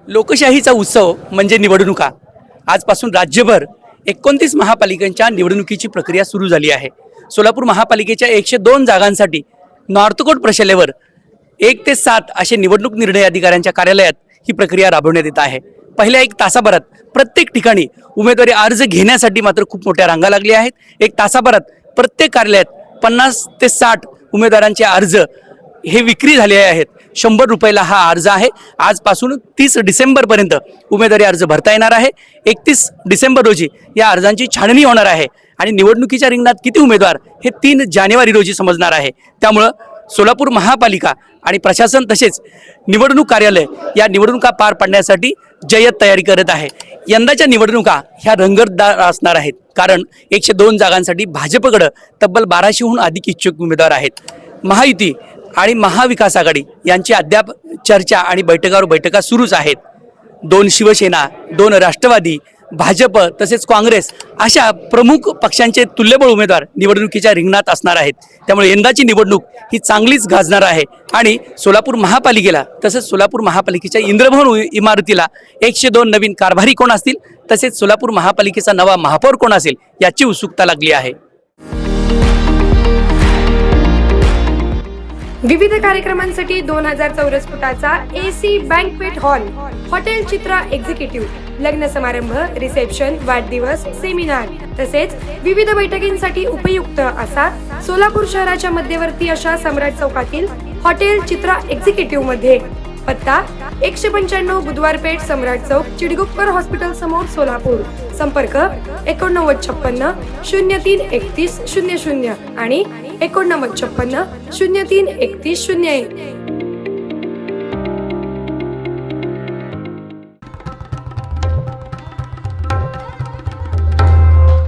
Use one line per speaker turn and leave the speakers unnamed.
लोकशाहीचा उत्सव म्हणजे निवडणुका। आजपासून राज्यभर 29 महापालिकांच्या निवडणुकीची प्रक्रिया सुरू झाली आहे। सोलापूर महापालिकेच्या 102 जागांसाठी नॉर्थकोट प्रशालेवर 1 ते 7 असे निवडणूक निर्णय अधिकाऱ्यांच्या कार्यालयात ही प्रक्रिया राबवण्यात येत आहे। पहिल्या 1 तासाभरात प्रत्येक ठिकाणी उमेदवारी अर्ज घेण्यासाठी मात्र खूप मोठ्या रांगा लागल्या आहेत। 1 तासाभरात प्रत्येक कार्यालयात 50 ते 60 उमेदवारांचे अर्ज हे विक्री झाले आहेत। 100 रुपयाला हा अर्ज आहे। आजपासून 30 डिसेंबरपर्यंत उमेदवारी अर्ज भरता येणार आहे। 31 डिसेंबर रोजी या अर्जांची छाननी होणार आहे आणि निवडणुकीच्या रिंगणात किती उमेदवार हे 3 जानेवारी रोजी समजणार आहे। त्यामुळे सोलापूर महापालिका आणि प्रशासन तसेच निवडणूक कार्यालय या निवडणुका पार पाडण्यासाठी जय्यत तयारी करत आहे। यंदाच्या निवडणुका ह्या रंगतदार असणार आहेत, कारण 102 जागांसाठी भाजपकडे तब्बल 1200हून अधिक इच्छुक उमेदवार आहेत। महायुती आणि महाविकास आघाडी यांची अद्याप चर्चा आणि बैठका सुरूच आहेत। 2 शिवसेना, 2 राष्ट्रवादी, भाजप तसेच काँग्रेस अशा प्रमुख पक्षांचे तुल्यबळ उमेदवार निवडणुकीच्या रिंगणात असणार आहेत। त्यामुळे यंदाची निवडणूक ही चांगलीच गाजणार आहे आणि सोलापूर महापालिकेला तसेच सोलापूर महापालिकेच्या इंद्रभवन इमारतीला 102 नवीन कारभारी कोण असतील तसेच सोलापूर महापालिकेचा नवा महापौर कोण असेल याची उत्सुकता लागली आहे।
विविध कार्यक्रमांसाठी 2000 चौरस फुटाचा AC बँकवेट हॉल, हॉटेल चित्रा एक्झिक्युटिव्ह, लग्न समारंभ, रिसेप्शन, वाढदिवस, सेमिनार तसेच विविध बैठकींसाठी उपयुक्त असा सोलापूर शहराच्या मध्यवर्ती अशा सम्राट चौकातील हॉटेल चित्रा एक्झिक्युटिव्ह मध्ये पत्ता 195 बुधवार पेठ, सम्राट चौक, चिडगुप्कर हॉस्पिटल समोर, सोलापूर। संपर्क 8956 03 31 00 आणि 8956 03 31 01।